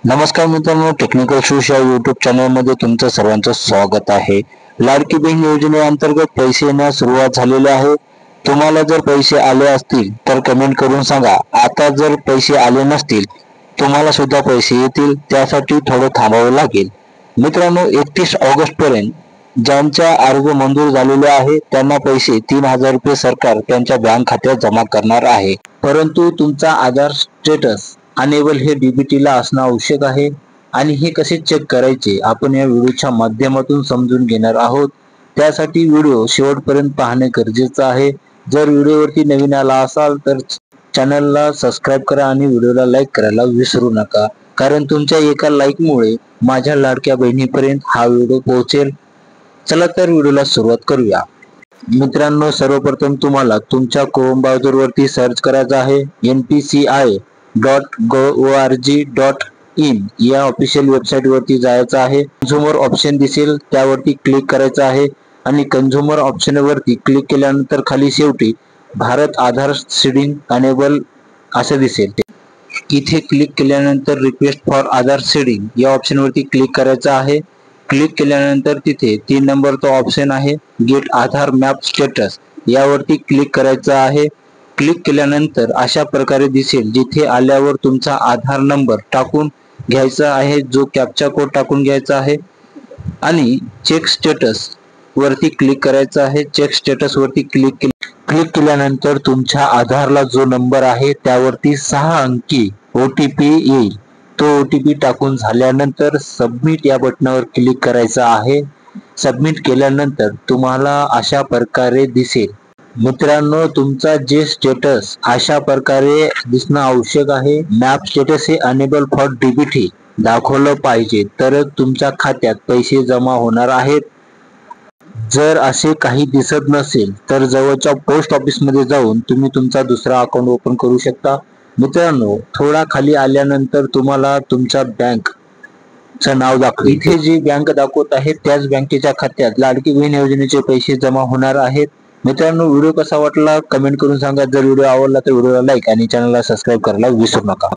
नमस्कार मित्रांनो, technical shoes या यूट्यूब चॅनलमध्ये तुमचं सर्वांचं स्वागत आहे। लाडकी बहीण योजनेअंतर्गत पैसे येण्यास सुरुवात झालेली आहे। तुम्हाला जर पैसे आले असतील तर कमेंट करून सांगा। आता जर पैसे आले नसतील तुम्हाला सुद्धा पैसे येतील, त्यासाठी थोडं थांबावं लागेल। मित्रांनो, 31 ऑगस्ट पर्यंत ज्यांच्या अर्ज मंजूर झालेले आहे त्यांना पैसे 3000 रुपये सरकार त्यांच्या बँक खात्यात जमा करणार आहे। परंतु तुमचा आधार स्टेटस अनेबल हे डीबीटी ला असणं आवश्यक आहे आणि हे कसे चेक करायचे आपण या व्हिडिओच्या माध्यमातून समजून घेणार आहोत। त्यासाठी व्हिडिओ शेवटपर्यंत पाहणे गरजेचे आहे। जर व्हिडिओवरती नवीन आला असाल तर चॅनलला सबस्क्राइब करा आणि व्हिडिओला लाईक करायला विसरू नका, कारण तुमच्या एका लाईकमुळे माझ्या लाडक्या बहिणीपर्यंत हा व्हिडिओ पोहोचेल। चला तर व्हिडिओला सुरुवात करूया। मित्रांनो, सर्वप्रथम तुम्हाला तुमच्या क्रोम ब्राउझर वरती सर्च करायचं आहे npci.gov.in या ऑफिशियल वेबसाईट वरती जायचं आहे। कंझ्युमर ऑप्शन दिसेल त्यावरती क्लिक करायचं आहे आणि कंझ्युमर ऑप्शन वरती क्लिक केल्यानंतर खाली शेवटी भारत आधार सीडिंग अनेबल असे दिसेल। इथे क्लिक केल्यानंतर रिक्वेस्ट फॉर आधार सीडिंग या ऑप्शन वरती क्लिक करायचं आहे। क्लिक केल्यानंतर तिथे 3 नंबरचा ऑप्शन आहे गेट आधार मॅप स्टेटस, यावरती क्लिक करायचं आहे। क्लिक केल्यानंतर अशा प्रकारे दिसेल, जिथे आल्यावर तुमचा आधार नंबर टाकून घ्यायचा आहे, जो कॅप्चा कोड टाकून घ्यायचा आहे आणि चेक स्टेटस वरती क्लिक करायचं आहे। चेक स्टेटस वरती क्लिक केल्यानंतर तुमच्या आधारला जो नंबर आहे त्यावरती 6 अंकी OTP येईल। तो OTP टाकून झाल्यानंतर सबमिट या बटनावर क्लिक करायचं आहे। सबमिट केल्यानंतर तुम्हाला अशा प्रकारे दिसेल। मित्रांनो, तुमचा जे स्टेटस अशा प्रकारे दिसणं आवश्यक आहे। मॅप स्टेटस हे अनेबल फॉर डीबीटी दाखवलं पाहिजे तरच तुमच्या खात्यात पैसे जमा होणार आहेत। जर असे काही दिसत नसेल तर जवळच्या पोस्ट ऑफिस मध्ये जाऊन तुम्ही तुमचा दुसरा अकाउंट ओपन करू शकता। मित्रांनो, थोडा खाली आल्यानंतर तुम्हाला तुमच्या बँक चं नाव दाखवेल। इथे जी बँक दाखवत आहे त्याच बँकेच्या खात्यात लाडकी बहीण योजनेचे पैसे जमा होणार आहेत। मित्रांनो, व्हिडिओ कसा वाटला कमेंट करून सांगा। जर व्हिडिओ आवडला तर व्हिडिओला लाईक आणि चॅनलला सबस्क्राइब करायला विसरू नका।